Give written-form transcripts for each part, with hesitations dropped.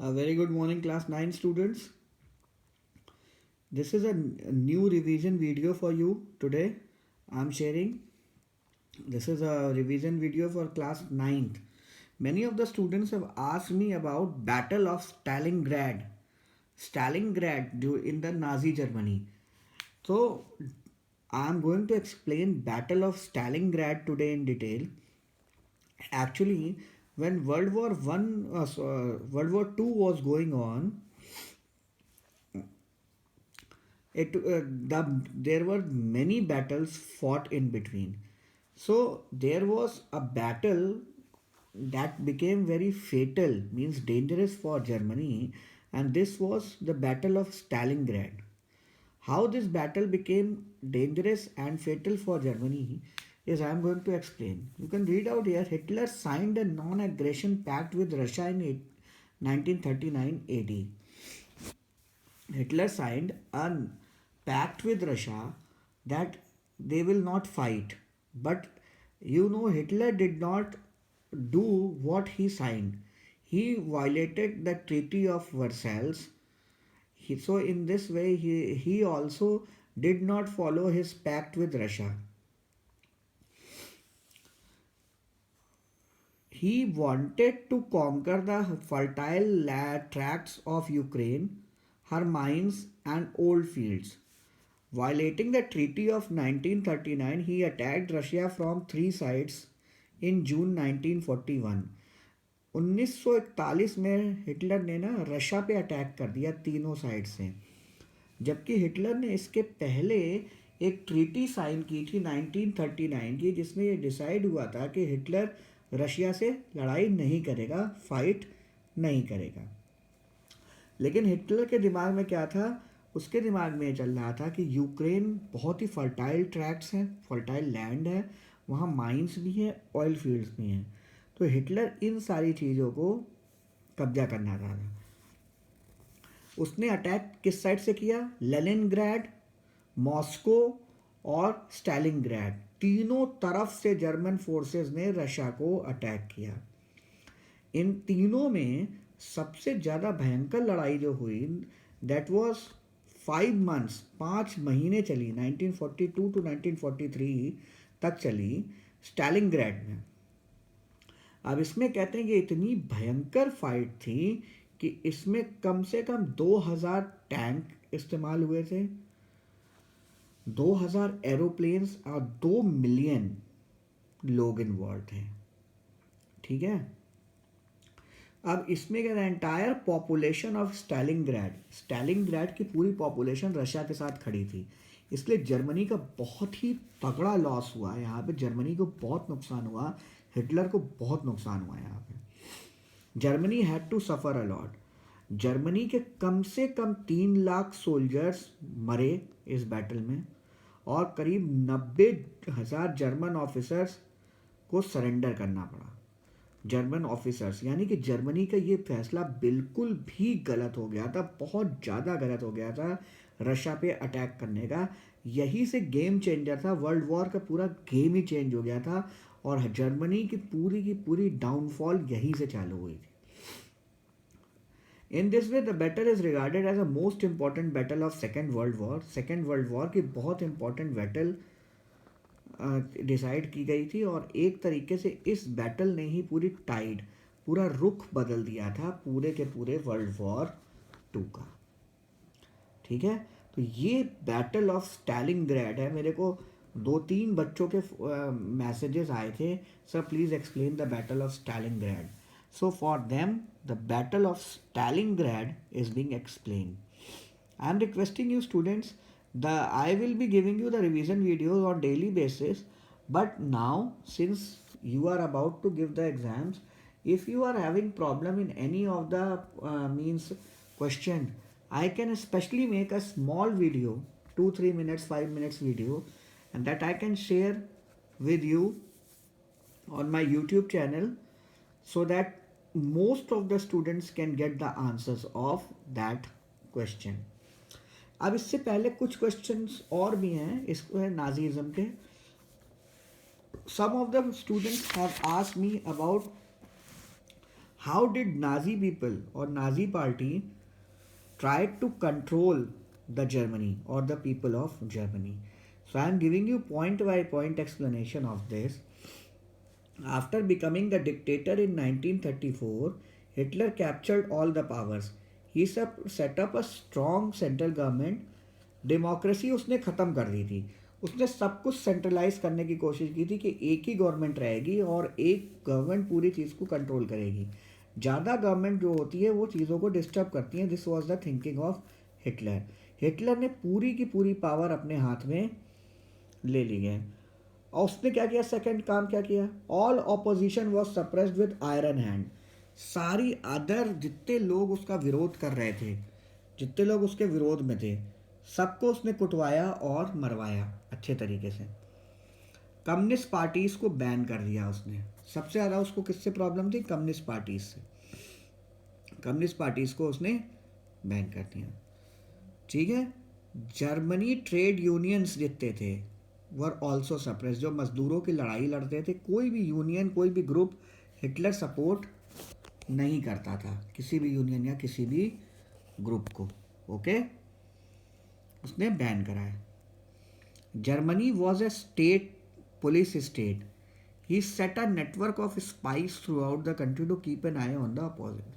A very good morning, class 9 students. This is a new revision video for you today. I'm sharing. This is a revision video for class 9th. Many of the students have asked me about Battle of Stalingrad. Stalingrad in the Nazi Germany. So I'm going to explain Battle of Stalingrad today in detail. Actually, when World War Two was going on, there were many battles fought in between. So there was a battle that became very fatal, means dangerous for Germany, and this was the Battle of Stalingrad. How this battle became dangerous and fatal for Germany is I am going to explain. You can read out here. Hitler signed a non-aggression pact with Russia in 1939 AD. Hitler signed a pact with Russia that they will not fight. But Hitler did not do what he signed. He violated the Treaty of Versailles. So, in this way, he also did not follow his pact with Russia. He wanted to conquer the fertile tracts of Ukraine, her mines, and old fields. Violating the Treaty of 1939, he attacked Russia from three sides in June 1941. 1941 में Hitler ने ना Russia पे attack कर दिया तीनों side से, जबकि Hitler ने इसके पहले एक ट्रीटी साइन की थी 1939 की, जिसमें ये डिसाइड हुआ था कि हिटलर रशिया से लड़ाई नहीं करेगा, फाइट नहीं करेगा. लेकिन हिटलर के दिमाग में क्या था? उसके दिमाग में चल रहा था कि यूक्रेन बहुत ही फर्टाइल ट्रैक्ट्स हैं, फर्टाइल लैंड है, वहाँ माइंस भी हैं, ऑयल फील्ड्स भी हैं. तो हिटलर इन सारी चीज़ों को कब्जा करना चाहता था. उसने अटैक किस साइड से किया? लेनिनग्राड, मॉस्को और स्टालिनग्राड, तीनों तरफ से जर्मन फोर्सेस ने रशिया को अटैक किया. इन तीनों में सबसे ज़्यादा भयंकर लड़ाई जो हुई, दैट वाज 5 months, 5 महीने चली, 1942 to 1943 तक चली, स्टालिनग्राड में. अब इसमें कहते हैं कि इतनी भयंकर फाइट थी कि इसमें कम से कम 2000 टैंक इस्तेमाल हुए थे, 2000 एरोप्लेन्स और 2 मिलियन लोग इन्वॉल्व थे. ठीक है. अब इसमें क्या, एंटायर पॉपुलेशन ऑफ स्टालिनग्राड की पूरी पॉपुलेशन रशिया के साथ खड़ी थी. इसलिए जर्मनी का बहुत ही तगड़ा लॉस हुआ. यहाँ पे जर्मनी को बहुत नुकसान हुआ, हिटलर को बहुत नुकसान हुआ. यहाँ पे Germany had to suffer a lot. Germany के कम से कम 3 लाख सोल्जर्स मरे इस बैटल में, और करीब 90,000 जर्मन ऑफिसर्स को सरेंडर करना पड़ा. जर्मन ऑफिसर्स, यानी कि जर्मनी का ये फैसला बिल्कुल भी गलत हो गया था, बहुत ज़्यादा गलत हो गया था रशिया पे अटैक करने का. यही से गेम चेंजर था, वर्ल्ड वॉर का पूरा गेम ही चेंज हो गया था, और जर्मनी की पूरी डाउनफॉल यहीं से चालू हुई थी. In this way the battle is regarded as a most important battle of second world war. Second world war की बहुत इंपॉर्टेंट बैटल डिसाइड की गई थी, और एक तरीके से इस बैटल ने ही पूरा रुख बदल दिया था पूरे के पूरे वर्ल्ड वॉर 2 का. ठीक है. तो ये बैटल ऑफ स्टालिनग्राड है. मेरे को 2-3 बच्चों के मैसेजेस आए थे, sir please explain the battle of Stalingrad. So for them the battle of Stalingrad is being explain. I am requesting you students, I will be giving you the revision videos on daily basis, but now since you are about to give the exams, if you are having problem in any of the means question, I can especially make a small video, 2-3 minutes, 5 minutes video, and that I can share with you on my YouTube channel, so that most of the students can get the answers of that question. अब इससे पहले कुछ questions और भी हैं इसको Nazism के. Some of the students have asked me about how did Nazi people और Nazi party tried to control the Germany or the people of Germany. So I am giving you point by point explanation of this. After becoming the dictator in 1934, Hitler captured all the powers. He set up a strong central government. Democracy उसने ख़त्म कर दी थी. उसने सब कुछ centralise करने की कोशिश की थी कि एक ही गवर्नमेंट रहेगी और एक गवर्नमेंट पूरी चीज़ को कंट्रोल करेगी. ज़्यादा गवर्नमेंट जो होती है वो चीज़ों को डिस्टर्ब करती है. This was the thinking of Hitler. Hitler ने पूरी की पूरी पावर अपने हाथ में ले ली है. और उसने क्या किया, सेकंड काम क्या किया, all opposition was suppressed with iron hand. सारी अदर जितने लोग उसका विरोध कर रहे थे, जितने लोग उसके विरोध में थे, सबको उसने कुटवाया और मरवाया अच्छे तरीके से. कम्युनिस्ट पार्टीज को बैन कर दिया उसने. सबसे ज़्यादा उसको किससे प्रॉब्लम थी, कम्युनिस्ट पार्टीज से. कम्युनिस्ट पार्टीज को उसने बैन कर दिया. ठीक है. जर्मनी ट्रेड यूनियंस जितने थे वर ऑल्सो सप्रेस. जो मजदूरों की लड़ाई लड़ते थे, कोई भी यूनियन, कोई भी ग्रुप हिटलर सपोर्ट नहीं करता था, किसी भी यूनियन या किसी भी ग्रुप को. ओके, उसने बैन कराया. Germany was a state police state. He set a network of spies throughout the country to keep an eye on the opposite.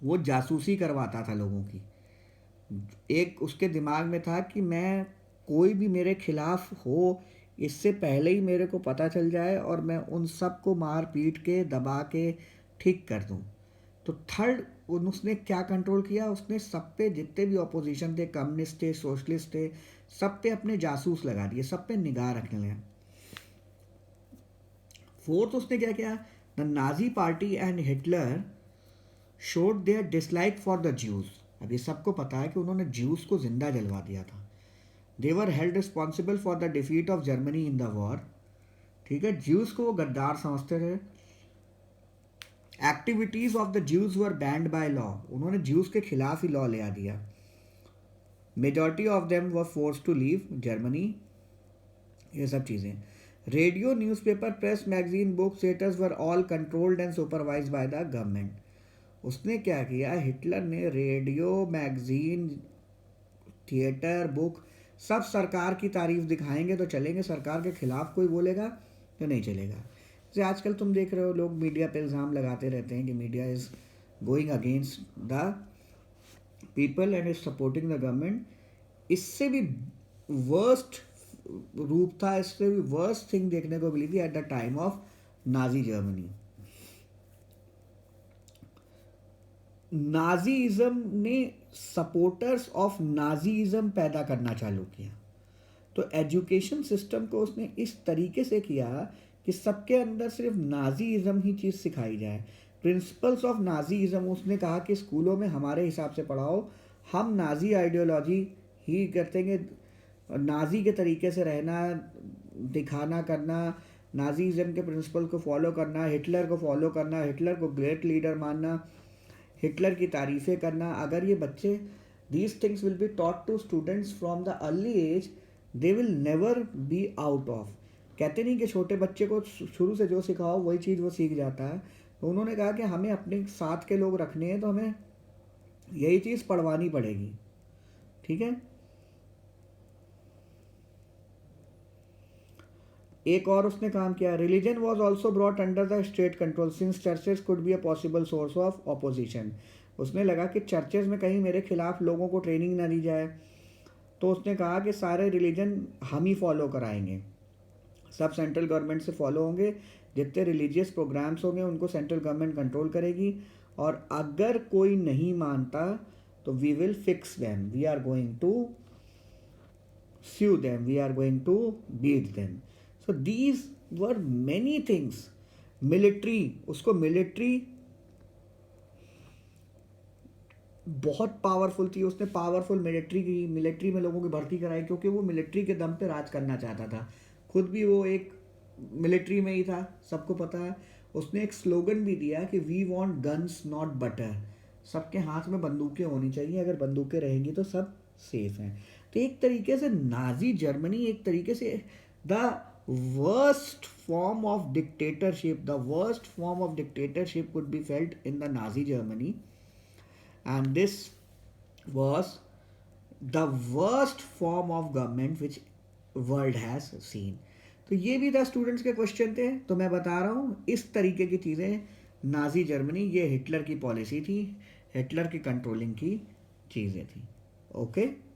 वो जासूसी करवाता था लोगों की. एक उसके दिमाग में था कि मैं, कोई भी मेरे खिलाफ हो, इससे पहले ही मेरे को पता चल जाए और मैं उन सब को मार पीट के दबा के ठीक कर दूं. तो थर्ड उसने क्या कंट्रोल किया, उसने सब पे जितने भी ऑपोजिशन थे, कम्युनिस्ट थे, सोशलिस्ट थे, सब पे अपने जासूस लगा दिए, सब पे निगाह रखने लगे. फोर्थ उसने क्या किया, the Nazi party and Hitler showed their dislike for the Jews. अब ये सबको पता है कि उन्होंने ज्यूज को जिंदा जलवा दिया था. They were held responsible for the defeat of Germany in the war. ठीक है, ज्यूज को वो गद्दार समझते थे. Activities of the Jews were banned by law. उन्होंने ज्यूज के खिलाफ ही लॉ ले आ दिया. Majority of them were forced to leave Germany. ये सब चीज़ें. Radio, newspaper, press, magazine, book, theatres were all controlled and supervise by the government. उसने क्या किया, हिटलर ने रेडियो, मैगजीन, थिएटर, बुक, सब सरकार की तारीफ दिखाएंगे तो चलेंगे, सरकार के खिलाफ कोई बोलेगा तो नहीं चलेगा. जैसे आजकल तुम देख रहे हो, लोग मीडिया पे इल्ज़ाम लगाते रहते हैं कि media is going against the people and is supporting the government. इससे भी वर्स्ट रूप था, इससे भी वर्स्ट थिंग देखने को मिली थी at the time of Nazi Germany. Nazism ने सपोर्टर्स ऑफ नाजीइज्म पैदा करना चालू किया. तो एजुकेशन सिस्टम को उसने इस तरीके से किया कि सबके अंदर सिर्फ नाजीइज्म ही चीज़ सिखाई जाए. प्रिंसिपल्स ऑफ नाजीइज्म उसने कहा कि स्कूलों में हमारे हिसाब से पढ़ाओ, हम नाजी आइडियोलॉजी ही करते हैं, नाजी के तरीके से रहना, दिखाना करना, नाजीइज्म के प्रिंसिपल को फॉलो करना, हिटलर को फॉलो करना, हिटलर को ग्रेट लीडर मानना, हिटलर की तारीफ़ें करना. अगर ये बच्चे, these things will be taught to students from the early age, they will never be out of. कहते नहीं कि छोटे बच्चे को शुरू से जो सिखाओ वही चीज़ वो सीख जाता है. तो उन्होंने कहा कि हमें अपने साथ के लोग रखने हैं तो हमें यही चीज़ पढ़वानी पड़ेगी. ठीक है. एक और उसने काम किया, religion was also brought under the state control since churches could be a possible source of opposition. उसने लगा कि चर्चेज में कहीं मेरे खिलाफ लोगों को ट्रेनिंग ना दी जाए, तो उसने कहा कि सारे रिलीजन हम ही फॉलो कराएंगे, सब सेंट्रल गवर्नमेंट से फॉलो होंगे, जितने रिलीजियस प्रोग्राम्स होंगे उनको सेंट्रल गवर्नमेंट कंट्रोल करेगी, और अगर कोई नहीं मानता तो we will fix them, we are going to sue them, we are going to beat them. So these were many things. Military, उसको मिलिट्री बहुत पावरफुल थी. उसने पावरफुल मिलिट्री की, मिलिट्री में लोगों की भर्ती कराई, क्योंकि वो मिलिट्री के दम पे राज करना चाहता था. खुद भी वो एक मिलिट्री में ही था, सबको पता है. उसने एक स्लोगन भी दिया कि we want guns not butter. सबके हाथ में बंदूकें होनी चाहिए, अगर बंदूकें रहेंगी तो सब सेफ हैं. तो एक तरीके से नाजी जर्मनी एक तरीके से the worst form of dictatorship, the worst form of dictatorship could be felt in the Nazi Germany, and this was the worst form of government which world has seen. तो ये भी 10 students के question थे, तो मैं बता रहा हूँ इस तरीके की चीज़ें नाजी जर्मनी, ये हिटलर की पॉलिसी थी, हिटलर की कंट्रोलिंग की चीज़ें थी. ओके.